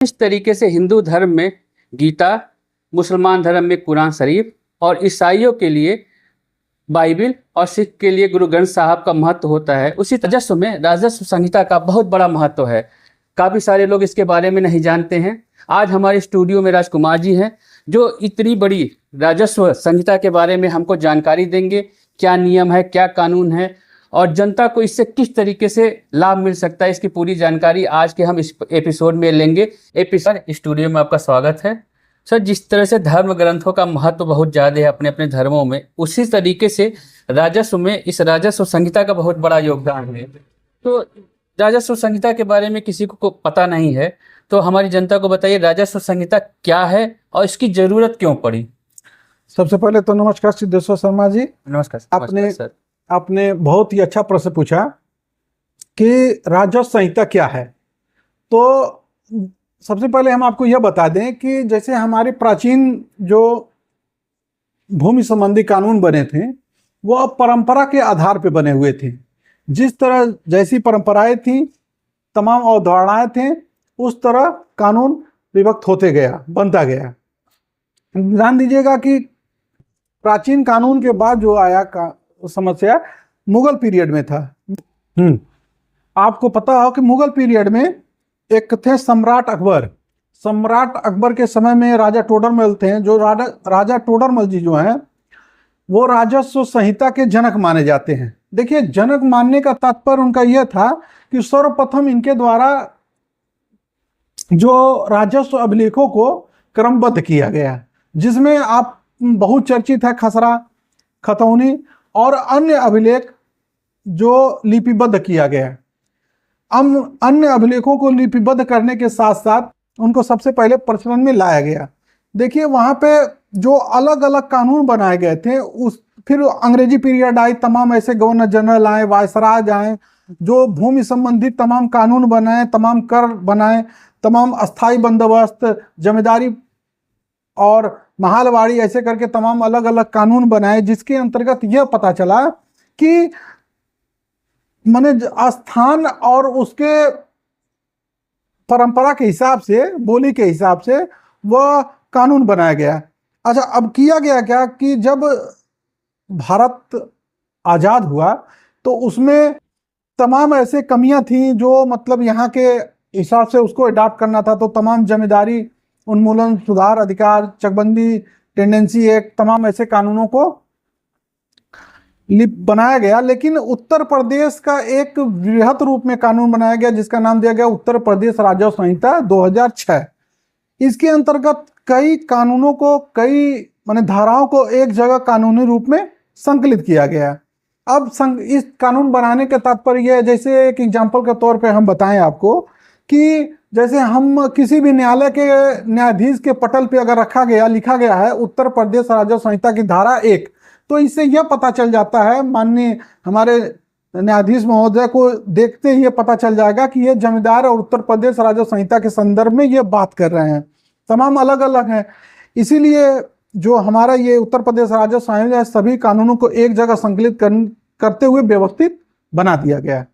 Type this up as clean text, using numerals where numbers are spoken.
इस तरीके से हिंदू धर्म में गीता, मुसलमान धर्म में कुरान शरीफ और ईसाइयों के लिए बाइबिल और सिख के लिए गुरु ग्रंथ साहब का महत्व होता है, उसी राजस्व में राजस्व संहिता का बहुत बड़ा महत्व है। काफ़ी सारे लोग इसके बारे में नहीं जानते हैं। आज हमारे स्टूडियो में राजकुमार जी हैं जो इतनी बड़ी राजस्व संहिता के बारे में हमको जानकारी देंगे। क्या नियम है, क्या कानून है और जनता को इससे किस तरीके से लाभ मिल सकता है, इसकी पूरी जानकारी आज के हम इस एपिसोड में लेंगे। स्टूडियो में आपका स्वागत है सर। जिस तरह से धर्म ग्रंथों का महत्व बहुत ज़्यादा है अपने अपने धर्मों में, उसी तरीके से राजस्व में इस राजस्व संहिता का बहुत बड़ा योगदान है। तो राजस्व संहिता के बारे में किसी को पता नहीं है, तो हमारी जनता को बताइए राजस्व संहिता क्या है और इसकी जरूरत क्यों पड़ी। सबसे पहले तो नमस्कार सिद्धेश्वर शर्मा जी। नमस्कार। आपने बहुत ही अच्छा प्रश्न पूछा कि राजस्व संहिता क्या है। तो सबसे पहले हम आपको यह बता दें कि जैसे हमारे प्राचीन जो भूमि संबंधी कानून बने थे वो परंपरा के आधार पर बने हुए थे। जिस तरह जैसी परंपराएं थी, तमाम अवधारणाएं थे, उस तरह कानून विभक्त होते गया, बनता गया। ध्यान दीजिएगा कि प्राचीन कानून के बाद जो आया समस्या मुगल पीरियड में था। आपको पता हो कि मुगल पीरियड में एक थे सम्राट अकबर। सम्राट अकबर के समय में राजा टोडरमल थे। जो राजा टोडरमल जी जो हैं वो राजस्व संहिता के जनक माने जाते हैं। देखिए, जनक मानने का तात्पर्य उनका यह था कि सर्वप्रथम इनके द्वारा जो राजस्व अभिलेखों को क्रमबद्ध किया गया, जिसमें आप बहुत चर्चित है खसरा, खतौनी और अन्य अभिलेख जो लिपिबद्ध किया गया। अन्य अभिलेखों को लिपिबद्ध करने के साथ साथ उनको सबसे पहले प्रचलन में लाया गया। देखिए, वहाँ पे जो अलग अलग कानून बनाए गए थे, फिर अंग्रेजी पीरियड आई, तमाम ऐसे गवर्नर जनरल आए, वायसराज आए, जो भूमि संबंधी तमाम कानून बनाए, तमाम कर बनाए, तमाम अस्थाई बंदोबस्त, जमींदारी और महालवाड़ी, ऐसे करके तमाम अलग अलग कानून बनाए, जिसके अंतर्गत यह पता चला कि माने स्थान और उसके परंपरा के हिसाब से, बोली के हिसाब से वह कानून बनाया गया। अच्छा, अब किया गया क्या कि जब भारत आज़ाद हुआ तो उसमें तमाम ऐसे कमियां थीं जो मतलब यहाँ के हिसाब से उसको अडॉप्ट करना था। तो तमाम जमींदारी उन्मूलन, सुधार अधिकार, चकबंदी, टेंडेंसी एक्ट, तमाम ऐसे कानूनों को बनाया गया। लेकिन उत्तर प्रदेश का एक वृहत रूप में कानून बनाया गया जिसका नाम दिया गया उत्तर प्रदेश राजस्व संहिता 2006। इसके अंतर्गत कई कानूनों को, कई माने धाराओं को एक जगह कानूनी रूप में संकलित किया गया। अब इस कानून बनाने का तात्पर्य यह है, जैसे एक एग्जाम्पल के तौर पे हम बताएं आपको कि जैसे हम किसी भी न्यायालय के न्यायाधीश के पटल पे अगर रखा गया, लिखा गया है उत्तर प्रदेश राजस्व संहिता की धारा 1, तो इससे यह पता चल जाता है, माननीय हमारे न्यायाधीश महोदय को देखते ही यह पता चल जाएगा कि ये जमींदार और उत्तर प्रदेश राजस्व संहिता के संदर्भ में ये बात कर रहे हैं। तमाम अलग अलग हैं। इसीलिए जो हमारा ये उत्तर प्रदेश राजस्व संहिता सभी कानूनों को एक जगह संकलित करते हुए व्यवस्थित बना दिया गया है।